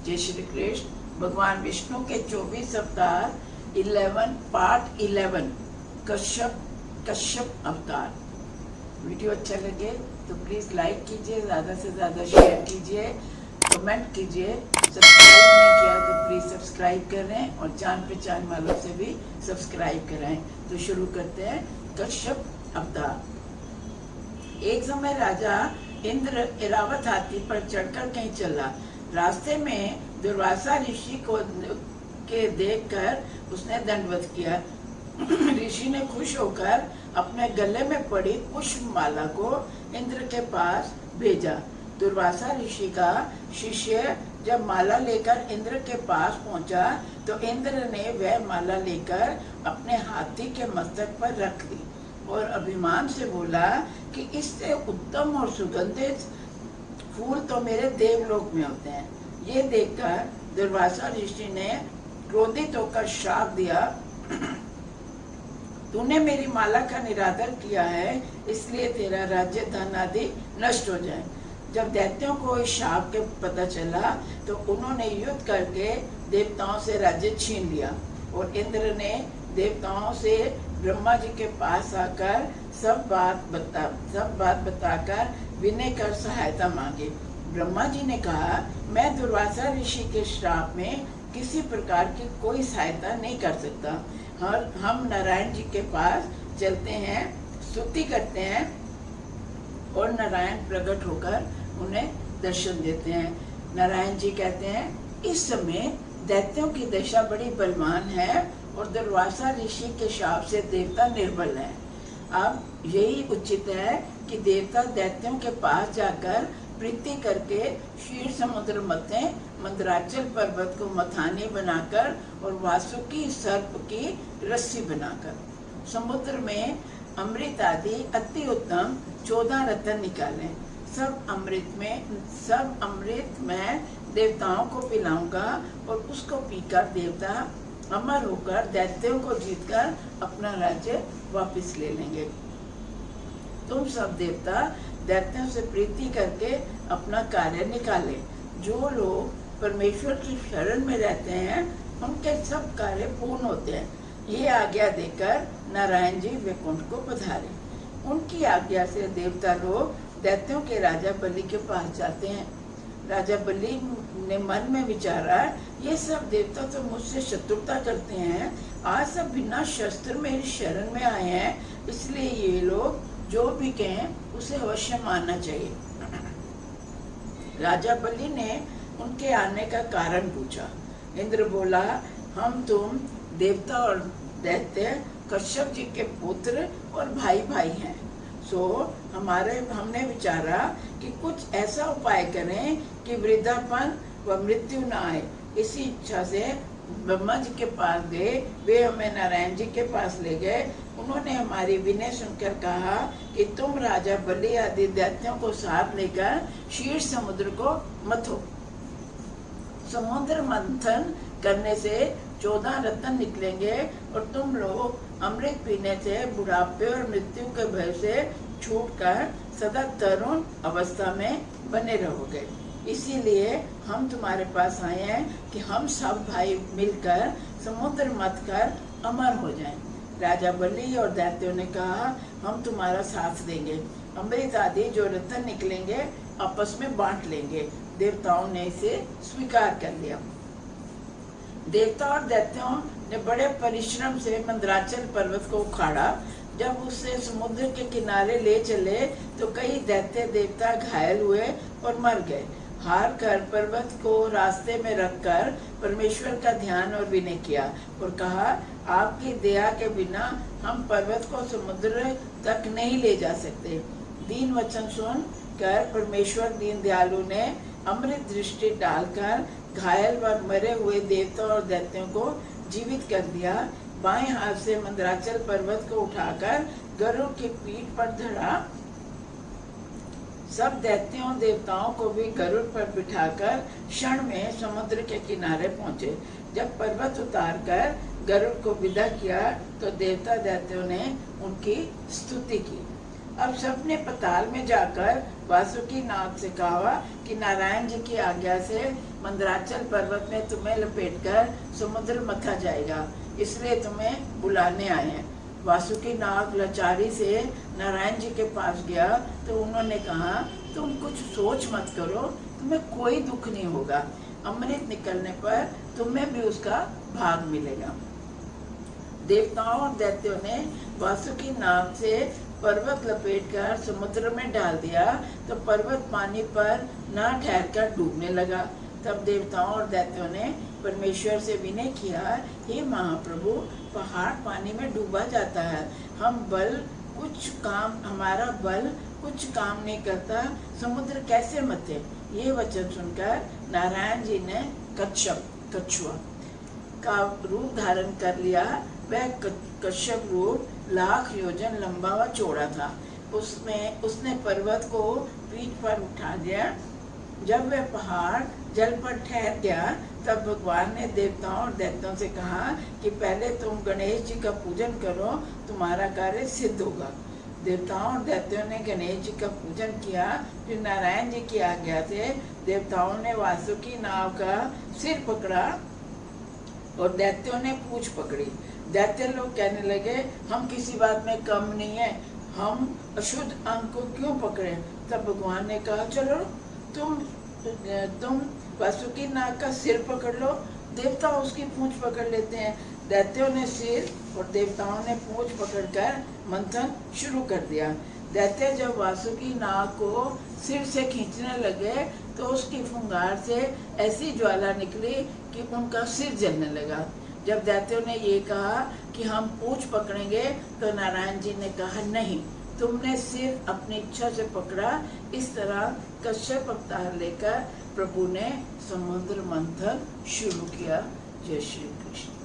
जय श्री कृष्ण। भगवान विष्णु के 24 अवतार 11 पार्ट 11 कश्यप अवतार। वीडियो अच्छा लगे तो प्लीज़ लाइक कीजिए, ज़्यादा से ज़्यादा शेयर कीजिए, कमेंट कीजिए। सब्सक्राइब नहीं किया तो प्लीज़ सब्सक्राइब करें और जान पहचान वालों से भी सब्सक्राइब कराएं। तो शुरू करते हैं कश्यप अवतार। एक समय राजा इंद्र इरावत हाथी पर चढ़कर कहीं चला। रास्ते में दुर्वासा ऋषि को देखकर उसने दंडवत किया। ऋषि ने खुश होकर अपने गले में पड़ी पुष्पमाला को इंद्र के पास भेजा। दुर्वासा ऋषि का शिष्य जब माला लेकर इंद्र के पास पहुंचा तो इंद्र ने वह माला लेकर अपने हाथी के मस्तक पर रख दी और अभिमान से बोला कि इससे उत्तम और सुगंधित फूल तो मेरे देवलोक में होते हैं। ये देखकर दुर्वासा ऋषि ने क्रोधित होकर श्राप दिया, तूने मेरी माला का निरादर किया है, इसलिए तेरा राज्य धन आदि नष्ट हो जाए। जब दैत्यों को इस शाप के पता चला तो उन्होंने युद्ध करके देवताओं से राज्य छीन लिया और इंद्र ने देवताओं से ब्रह्मा जी के पास आकर सब बात बताकर विनय कर सहायता मांगी। ब्रह्मा जी ने कहा, मैं दुर्वासा ऋषि के श्राप में किसी प्रकार की कोई सहायता नहीं कर सकता। हम नारायण जी के पास चलते हैं, स्तुति करते हैं और नारायण प्रकट होकर उन्हें दर्शन देते हैं। नारायण जी कहते हैं, इस समय दैत्यों की दशा बड़ी बलवान है और दुर्वासा ऋषि के शाप से देवता निर्बल हैं। अब यही उचित है कि देवता दैत्यों के पास जाकर प्रीति करके क्षीर समुद्र मध्य मंदराचल पर्वत को मथानी बनाकर और वासुकी सर्प की रस्सी बनाकर समुद्र में अमृत आदि अति उत्तम 14 रत्न निकालें। सब अमृत मैं देवताओं को पिलाऊंगा और उसको पीकर देवता अमर होकर दैत्यों को जीतकर अपना राज्य वापस ले लेंगे। तुम सब देवता दैत्यों से प्रीति करके अपना कार्य निकाले। जो लोग परमेश्वर की शरण में रहते हैं उनके सब कार्य पूर्ण होते हैं। ये आज्ञा देकर नारायण जी वैकुंठ को पधारे। उनकी आज्ञा से देवता लोग दैत्यों के राजा बलि के पास जाते हैं। राजा बलि ने मन में विचारा, ये सब देवता तो मुझसे शत्रुता करते हैं, आज सब बिना शस्त्र मेरी शरण में आए हैं, इसलिए ये लोग जो भी कहें उसे अवश्य मानना चाहिए। राजा बलि ने उनके आने का कारण पूछा। इंद्र बोला, हम तुम देवता और दैत्य कश्यप जी के पुत्र और भाई भाई हैं। सो हमने विचारा कि कुछ ऐसा उपाय करें कि वृद्धापन व मृत्यु न आए। इसी इच्छा से ब्रह्मा जी के पास गए। वे हमें नारायण जी के पास ले गए। उन्होंने हमारी विनय सुनकर कहा कि तुम राजा बलि आदि दैत्यों को साथ लेकर क्षीर समुद्र को मथो। समुद्र मंथन करने से 14 रत्न निकलेंगे और तुम लोग अमृत पीने से बुढ़ापे और मृत्यु के भय से छूटकर सदा तरुण अवस्था में बने रहोगे। इसीलिए हम तुम्हारे पास आए हैं कि हम सब भाई मिलकर समुद्र मथ कर अमर हो जाएं। राजा बलि और दैत्यों ने कहा, हम तुम्हारा साथ देंगे। अमृत आदि जो रत्न निकलेंगे आपस में बांट लेंगे। देवताओं ने इसे स्वीकार कर लिया। देवता और दैत्यों ने बड़े परिश्रम से मंदराचल पर्वत को उखाड़ा। जब उसे समुद्र के किनारे ले चले तो कई दैत्य देवता घायल हुए और मर गए। हार कर पर्वत को रास्ते में रखकर परमेश्वर का ध्यान और विनय किया और कहा, आपकी दया के बिना हम पर्वत को समुद्र तक नहीं ले जा सकते। दीन वचन सुन कर परमेश्वर दीन दयालु ने अमृत दृष्टि डालकर घायल व मरे हुए देवता और दैत्यों को जीवित कर दिया। बाएं हाथ से मंदराचल पर्वत को उठाकर गरुड़ की पीठ पर धरा। सब दैत्यों देवताओं को भी गरुड़ पर बिठाकर क्षण में समुद्र के किनारे पहुंचे। जब पर्वत उतारकर गरुड़ को विदा किया तो देवता दैत्यों ने उनकी स्तुति की। अब सबने पताल में जाकर वासुकी नाग से कहा कि नारायण जी की आज्ञा से मंदराचल पर्वत में तुम्हें लपेटकर समुद्र मथा जाएगा, इसलिए तुम्हें बुलाने आए हैं। वासुकी नाग लाचारी से नारायण जी के पास गया तो उन्होंने कहा, तुम कुछ सोच मत करो, तुम्हें कोई दुख नहीं होगा। अमृत निकलने पर तुम्हें भी उसका भाग मिलेगा। देवताओं और दैत्यों ने वासुकी नाग से पर्वत लपेटकर समुद्र में डाल दिया तो पर्वत पानी पर न ठहरकर डूबने लगा। तब देवताओं और दैत्यों ने परमेश्वर से विनय किया, हे महाप्रभु, पहाड़ पानी में डूबा जाता है, हमारा बल कुछ काम नहीं करता, समुद्र कैसे मथे। ये वचन सुनकर नारायण जी ने कच्छुआ का रूप धारण कर लिया। वह कश्यप रूप 1,00,000 योजन लंबा व चौड़ा था। उसने पर्वत को पीठ पर उठा दिया। जब वह पहाड़ जल पर ठहर गया तब भगवान ने देवताओं और दैत्यों से कहा कि पहले तुम गणेश जी का पूजन करो, तुम्हारा कार्य सिद्ध होगा। देवताओं और दैत्यों ने गणेश जी का पूजन किया। फिर नारायण जी की आज्ञा से देवताओं ने वासुकी नाग का सिर पकड़ा और दैत्यों ने पूंछ पकड़ी। दैत्य लोग कहने लगे, हम किसी बात में कम नहीं है, हम अशुद्ध अंग को क्यों पकड़े। तब भगवान ने कहा, चलो तुम वासुकी नाग का सिर पकड़ लो, देवता उसकी पूंछ पकड़ लेते हैं। दैत्यों ने सिर और देवताओं ने पूंछ पकड़कर मंथन शुरू कर दिया। दैत्य जब वासुकी नाग को सिर से खींचने लगे तो उसकी फुंगार से ऐसी ज्वाला निकली कि उनका सिर जलने लगा। जब दैत्यों ने ये कहा कि हम पूंछ पकड़ेंगे तो नारायण जी ने कहा, नहीं, तुमने सिर अपनी इच्छा से पकड़ा। इस तरह कश्यप अवतार लेकर प्रभु ने समुद्र मंथन शुरू किया। जय श्री कृष्ण।